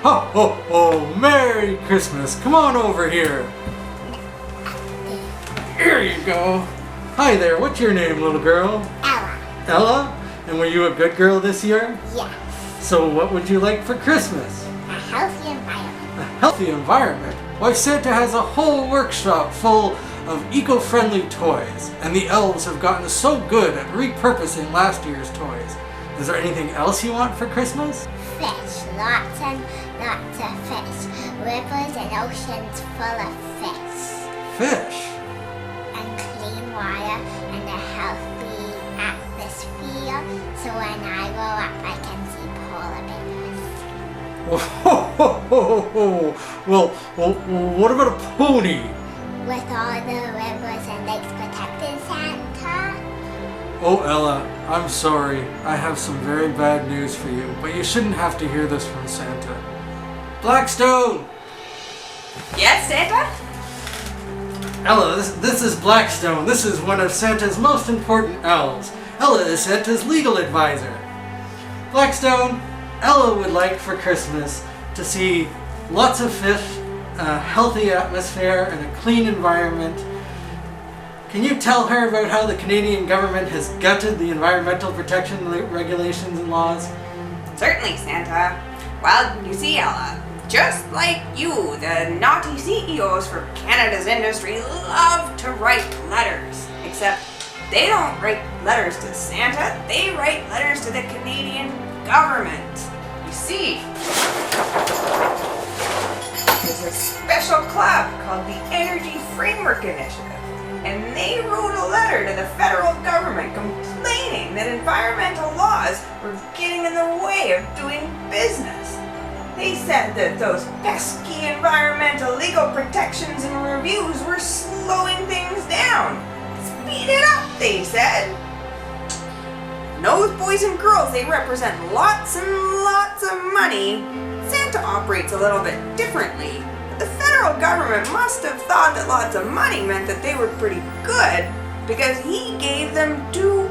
Ho, ho, ho! Merry Christmas! Come on over here. Here you go. Hi there, what's your name, little girl? Ella. Ella? And were you a good girl this year? Yeah. So what would you like for Christmas? A healthy environment. A healthy environment? Why, Santa has a whole workshop full of eco-friendly toys, and the elves have gotten so good at repurposing last year's toys. Is there anything else you want for Christmas? Fish. Lots and lots of fish. Rivers and oceans full of fish. Fish? And clean water and a healthy atmosphere. So when I grow up, I can see polar bears. Well, what about a pony? With all the rivers and lakes protected, Santa. Oh, Ella, I'm sorry. I have some very bad news for you, but you shouldn't have to hear this from Santa. Blackstone! Yes, Santa? Ella, this is Blackstone. This is one of Santa's most important elves. Ella is Santa's legal advisor. Blackstone, Ella would like for Christmas to see lots of fish, a healthy atmosphere, and a clean environment. Can you tell her about how the Canadian government has gutted the environmental protection regulations and laws? Certainly, Santa. Well, you see, Ella, just like you, the naughty CEOs for Canada's industry love to write letters. Except they don't write letters to Santa, they write letters to the Canadian government. You see, there's a special club called the Energy Framework Initiative, and they wrote a letter to the federal government complaining that environmental laws were getting in the way of doing business. They said that those pesky environmental legal protections and reviews were slowing things down. Speed it up, they said. And those boys and girls, they represent lots and lots of money. Santa operates a little bit differently. The federal government must have thought that lots of money meant that they were pretty good, because he gave them two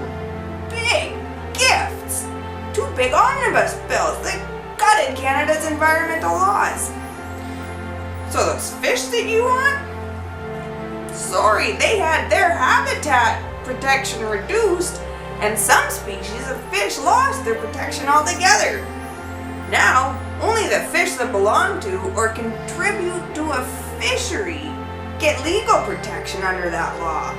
big gifts. Two big omnibus bills that gutted Canada's environmental laws. So those fish that you want? Sorry, they had their habitat protection reduced, and some species of fish lost their protection altogether. Now, only the fish that belong to or contribute to a fishery get legal protection under that law.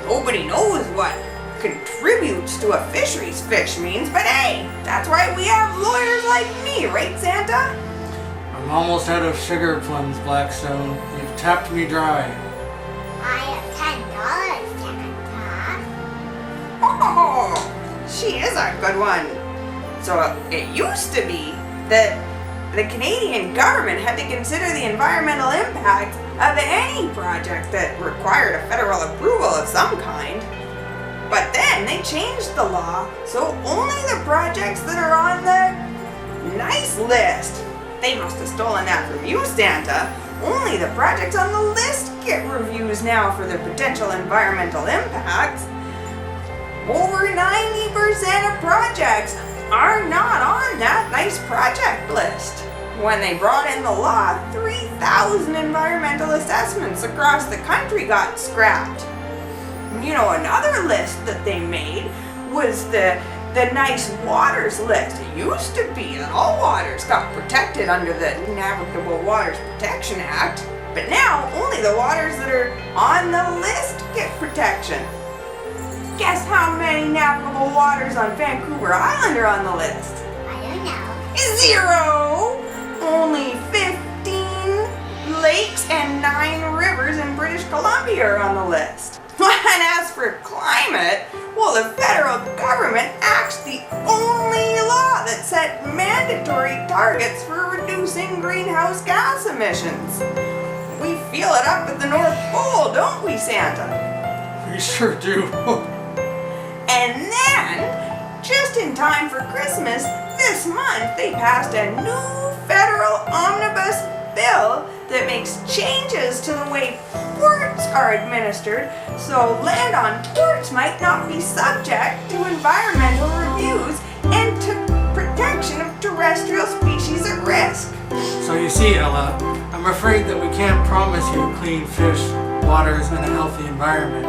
Nobody knows what contributes to a fishery's fish means, but hey, that's why we have lawyers like me, right, Santa? I'm almost out of sugar plums, Blackstone. You've tapped me dry. I have $10, Santa. Oh, she is a good one. So it used to be that the Canadian government had to consider the environmental impact of any project that required a federal approval of some kind. But then they changed the law, so only the projects that are on the nice list. They must have stolen that from you, Santa. Only the projects on the list get reviews now for their potential environmental impacts. Over 90% of projects are not on that nice project list. When they brought in the law, 3,000 environmental assessments across the country got scrapped. You know, another list that they made was the nice waters list. It used to be that all waters got protected under the Navigable Waters Protection Act, but now only the waters that are on the list get protection. Guess how many navigable waters on Vancouver Island are on the list? I don't know. 0! Only 15 lakes and 9 rivers in British Columbia are on the list. And as for climate, well, the federal government acts the only law that set mandatory targets for reducing greenhouse gas emissions. We feel it up at the North Pole, don't we, Santa? We sure do. And then, just in time for Christmas, this month they passed a new federal omnibus bill that makes changes to the way ports are administered, so land on ports might not be subject to environmental reviews, and to protect extinction of terrestrial species at risk. So you see, Ella, I'm afraid that we can't promise you clean fish, waters, and a healthy environment.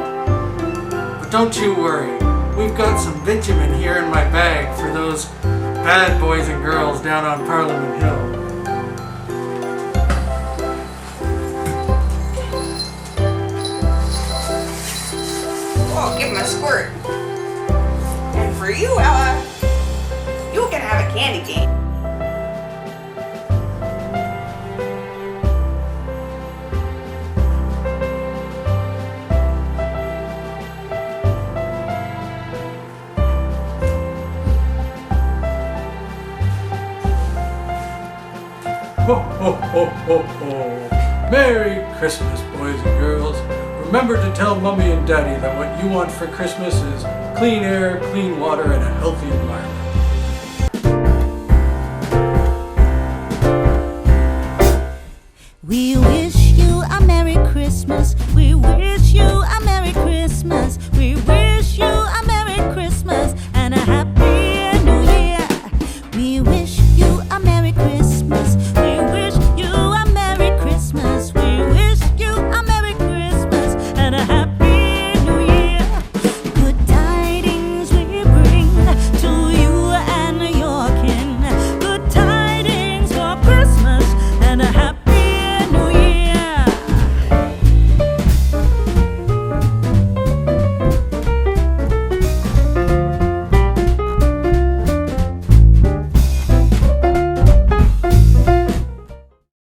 But don't you worry. We've got some bitumen here in my bag for those bad boys and girls down on Parliament Hill. Oh, give him a squirt. And for you, Ella, you can have a candy cane. Ho, ho, ho, ho, ho. Merry Christmas, boys and girls. Remember to tell Mommy and Daddy that what you want for Christmas is clean air, clean water, and a healthy environment.